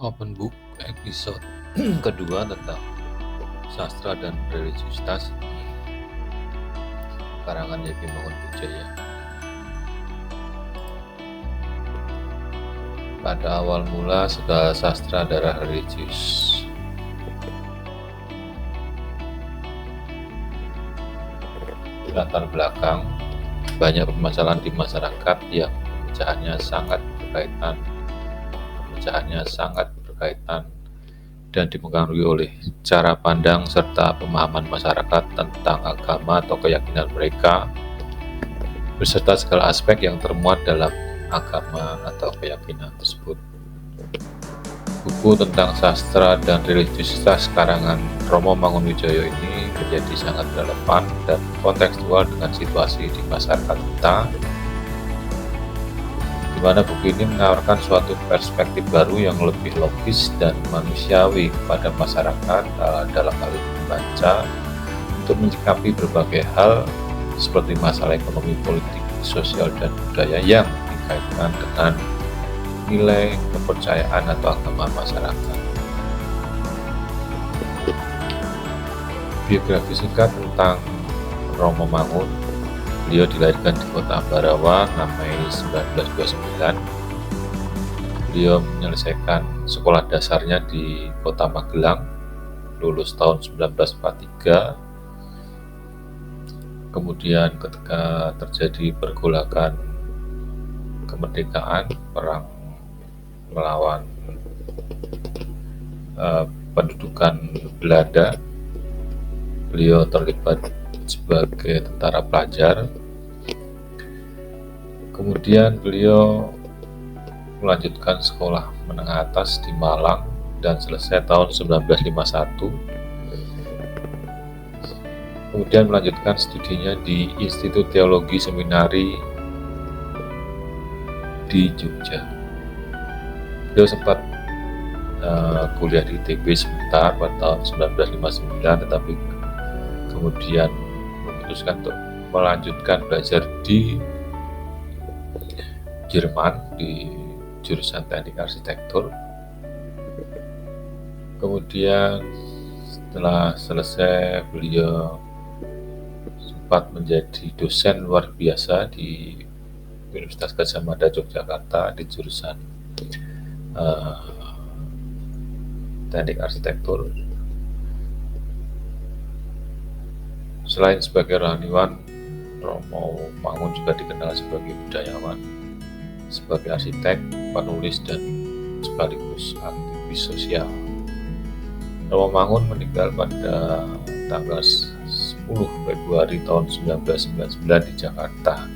Open Book episode kedua tentang sastra dan religiusitas karangan Y.P. Mangunwijaya. Pada awal mula segala sastra adalah religius. Latar belakang banyak permasalahan di masyarakat yang pemecahannya sangat berkaitan dan dipengaruhi oleh cara pandang serta pemahaman masyarakat tentang agama atau keyakinan mereka, beserta segala aspek yang termuat dalam agama atau keyakinan tersebut. Buku tentang sastra dan religiusitas karangan Romo Mangunwijaya ini menjadi sangat relevan dan kontekstual dengan situasi di masyarakat kita, di mana buku ini menawarkan suatu perspektif baru yang lebih logis dan manusiawi kepada masyarakat dalam hal ini membaca untuk menyikapi berbagai hal seperti masalah ekonomi, politik, sosial, dan budaya yang dikaitkan dengan nilai kepercayaan atau agama masyarakat. Biografi singkat tentang Romo Mangun. Beliau dilahirkan di kota Ambarawa, Mei 1929. Beliau menyelesaikan sekolah dasarnya di kota Magelang, lulus tahun 1943. Kemudian ketika terjadi pergolakan kemerdekaan, perang melawan pendudukan Belanda, beliau terlibat sebagai tentara pelajar. Kemudian beliau melanjutkan sekolah menengah atas di Malang dan selesai tahun 1951. Kemudian melanjutkan studinya di Institut Teologi Seminari di Jogja. Beliau sempat kuliah di ITB sebentar pada tahun 1959, tetapi kemudian memutuskan untuk melanjutkan belajar di Jerman di jurusan teknik arsitektur. Kemudian setelah selesai, beliau sempat menjadi dosen luar biasa di Universitas Gadjah Mada Yogyakarta di jurusan teknik arsitektur. Selain sebagai rohaniwan, Romo Mangun juga dikenal sebagai budayawan, sebagai arsitek, penulis, dan sekaligus aktivis sosial. Romo Mangun meninggal pada tanggal 10 Februari tahun 1999 di Jakarta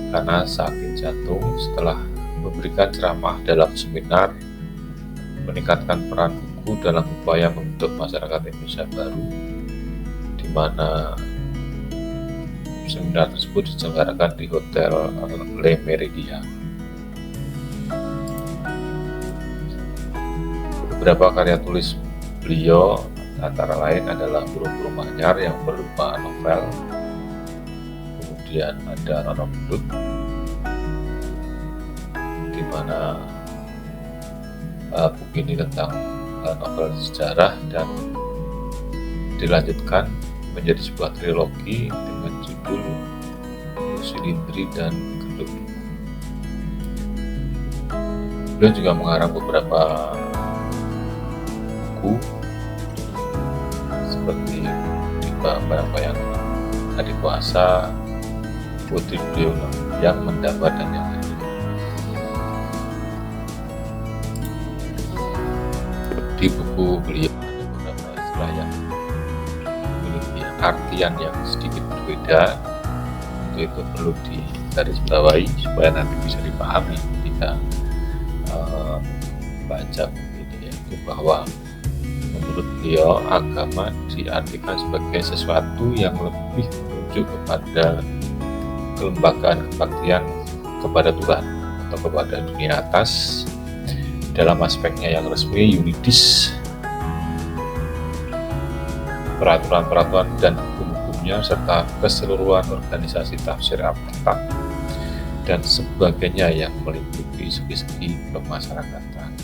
karena sakit jantung setelah memberikan ceramah dalam seminar meningkatkan peran buku dalam upaya membentuk masyarakat Indonesia baru, di mana seminar tersebut diselenggarakan di Hotel Le Méridien. Beberapa karya tulis beliau antara lain adalah Burung-Burung Manyar yang berupa novel, kemudian ada Roro Bedut, di mana buku ini tentang novel sejarah dan dilanjutkan menjadi sebuah trilogi dengan judul Silindri dan Gendut. Beliau juga mengarang beberapa buku seperti Bayang-Bayang Hari Puasa, Putri Beliau yang Mendapat, dan yang lain. Di buku beliau ada beberapa istilah yang memiliki artian yang sedikit berbeda. Untuk itu perlu digarisbawahi supaya nanti bisa dipahami ketika baca buku ini, yaitu bahwa menurut beliau agama diartikan sebagai sesuatu yang lebih merujuk kepada kelembagaan kebaktian kepada Tuhan atau kepada dunia atas dalam aspeknya yang resmi, yuridis, peraturan-peraturan dan hukum-hukumnya, serta keseluruhan organisasi tafsir Alkitab dan sebagainya yang meliputi segi-segi kemasyarakatan.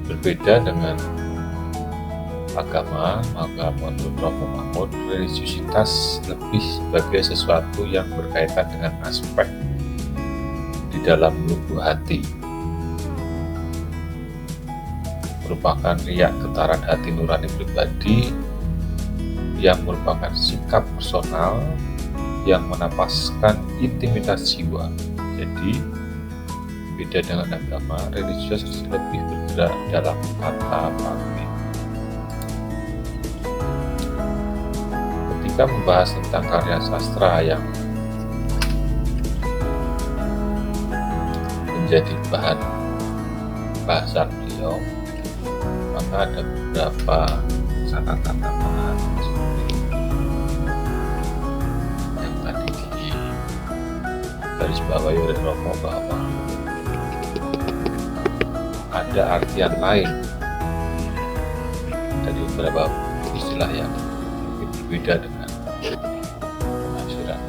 Berbeda dengan agama, maka menurut Romo Mahmud, religiusitas lebih sebagai sesuatu yang berkaitan dengan aspek di dalam lubuk hati, merupakan riak getaran hati nurani pribadi yang merupakan sikap personal yang menapaskan intimitas jiwa. Jadi, beda dengan agama, religius lebih bergerak dalam kata bakti. Ketika membahas tentang karya sastra yang menjadi bahan bahasan beliau, maka ada beberapa catatan tambahan seperti yang tadi di garis bawahi oleh Romo, bahwa ada artian lain dari beberapa istilah yang berbeda dengan penafsiran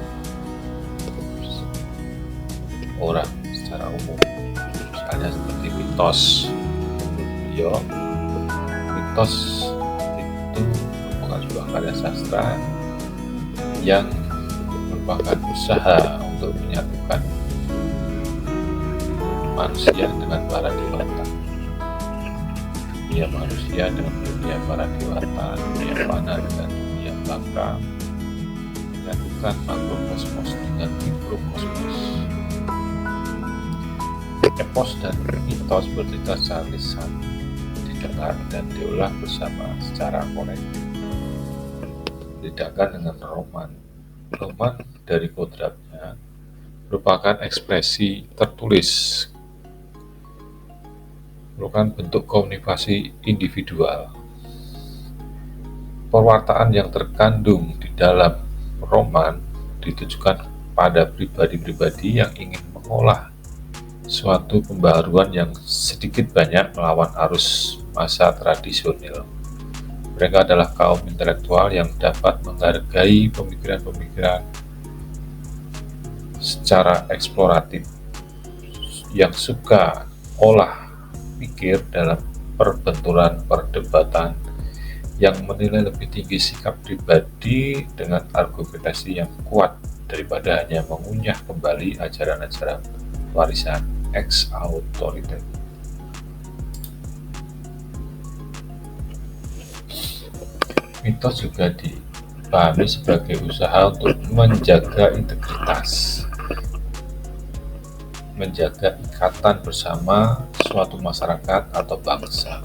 orang secara umum. Misalnya seperti mitos. Menurut beliau, mitos itu merupakan sebuah karya sastra yang merupakan usaha untuk menyatukan manusia dengan para dewata, dunia manusia dengan dunia para dewata, dunia fana dengan dunia baka, menyatukan makrokosmos dengan mikrokosmos. Epos dan mitos bercerita secara lisan, didengar dan diolah bersama secara kolektif. Bedakan dengan roman. Roman dari kodratnya merupakan ekspresi tertulis, merupakan bentuk komunikasi individual. Pewartaan yang terkandung di dalam roman ditujukan pada pribadi-pribadi yang ingin mengolah suatu pembaharuan yang sedikit banyak melawan arus masa tradisional. Mereka adalah kaum intelektual yang dapat menghargai pemikiran-pemikiran secara eksploratif, yang suka olah pikir dalam perbenturan perdebatan, yang menilai lebih tinggi sikap pribadi dengan argumentasi yang kuat daripada hanya mengunyah kembali ajaran-ajaran warisan ex autoriter. Mitos juga dipahami sebagai usaha untuk menjaga integritas, menjaga ikatan bersama suatu masyarakat atau bangsa.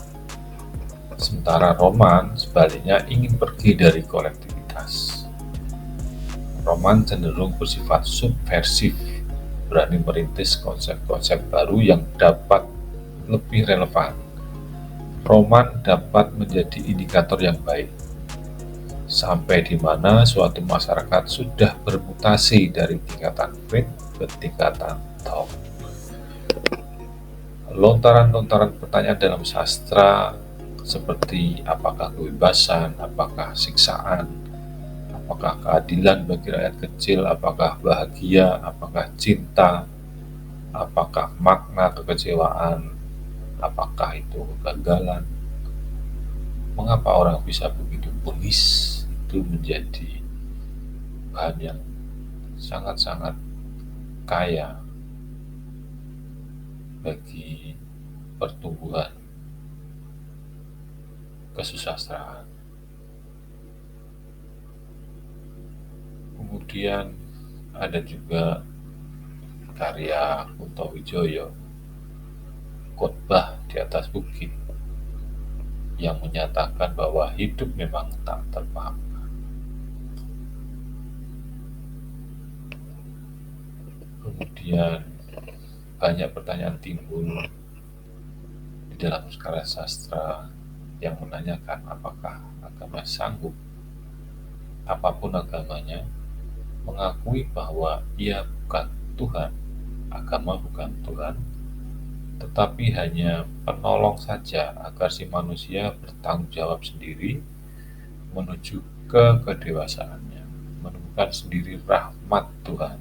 Sementara roman sebaliknya ingin pergi dari kolektivitas. Roman cenderung bersifat subversif, berani merintis konsep-konsep baru yang dapat lebih relevan. Roman dapat menjadi indikator yang baik, sampai di mana suatu masyarakat sudah bermutasi dari tingkatan print ke tingkatan top. Lontaran-lontaran pertanyaan dalam sastra seperti apakah kebebasan, apakah siksaan, apakah keadilan bagi rakyat kecil, apakah bahagia, apakah cinta, apakah makna kekecewaan, apakah itu kegagalan, mengapa orang bisa begitu bengis, itu menjadi bahan yang sangat-sangat kaya bagi pertumbuhan kesusastraan. Kemudian ada juga karya Kunto Wijoyo, Khotbah di Atas Bukit, yang menyatakan bahwa hidup memang tak terpahamkan. Kemudian banyak pertanyaan timbul di dalam karya sastra yang menanyakan apakah agama sanggup, apapun agamanya, mengakui bahwa ia bukan Tuhan, agama bukan Tuhan, tetapi hanya penolong saja agar si manusia bertanggung jawab sendiri menuju ke kedewasaannya, menemukan sendiri rahmat Tuhan.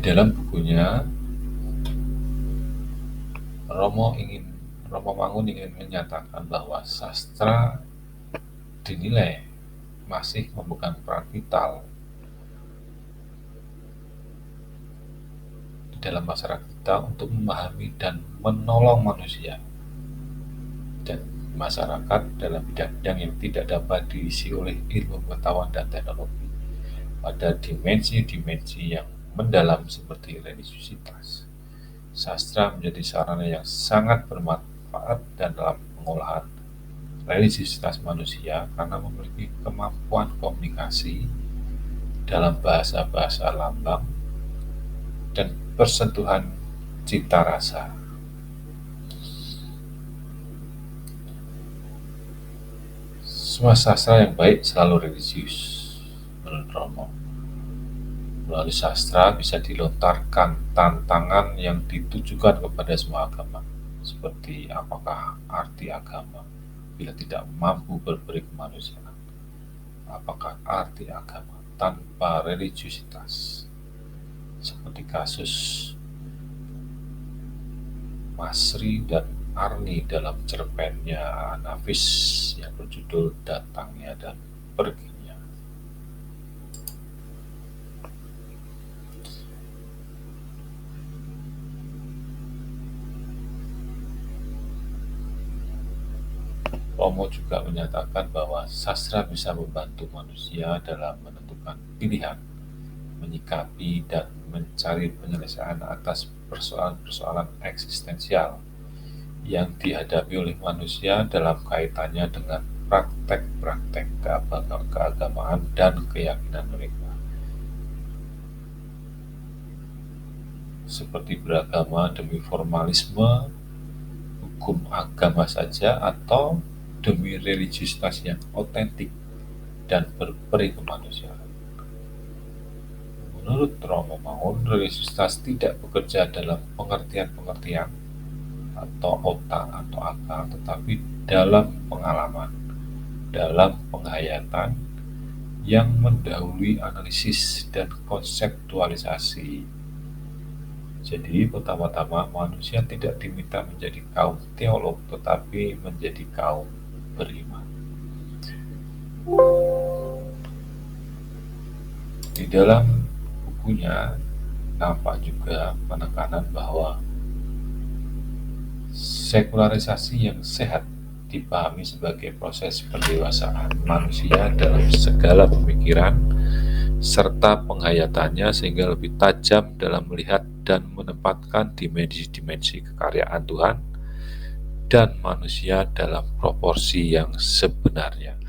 dalam bukunya, Romo Mangun ingin menyatakan bahwa sastra dinilai masih memegang peran vital di dalam masyarakat kita untuk memahami dan menolong manusia dan masyarakat dalam bidang-bidang yang tidak dapat diisi oleh ilmu pengetahuan dan teknologi pada dimensi-dimensi yang mendalam seperti religiusitas. Sastra menjadi sarana yang sangat bermanfaat dan dalam pengolahan religiusitas manusia karena memiliki kemampuan komunikasi dalam bahasa-bahasa lambang dan persentuhan cita rasa. Semua sastra yang baik selalu religius, menurut Romo. Melalui sastra bisa dilontarkan tantangan yang ditujukan kepada semua agama, seperti apakah arti agama bila tidak mampu berberi kemanusiaan, apakah arti agama tanpa religiusitas, seperti kasus Masri dan Arni dalam cerpennya Nafis yang berjudul Datangnya dan Perginya. Romo juga menyatakan bahwa sastra bisa membantu manusia dalam menentukan pilihan, menyikapi dan mencari penyelesaian atas persoalan-persoalan eksistensial yang dihadapi oleh manusia dalam kaitannya dengan praktek-praktek keagamaan dan keyakinan mereka. Seperti beragama demi formalisme, hukum agama saja, atau demi religiusitas yang otentik dan berperi kemanusiaan. Menurut Romo Mangun, religiusitas tidak bekerja dalam pengertian-pengertian atau otak atau akal, tetapi dalam pengalaman, dalam penghayatan yang mendahului analisis dan konseptualisasi. Jadi, pertama-tama manusia tidak diminta menjadi kaum teolog, tetapi menjadi kaum beriman. Di dalam bukunya nampak juga penekanan bahwa sekularisasi yang sehat dipahami sebagai proses pendewasaan manusia dalam segala pemikiran serta penghayatannya sehingga lebih tajam dalam melihat dan menempatkan dimensi-dimensi kekaryaan Tuhan dan manusia dalam proporsi yang sebenarnya.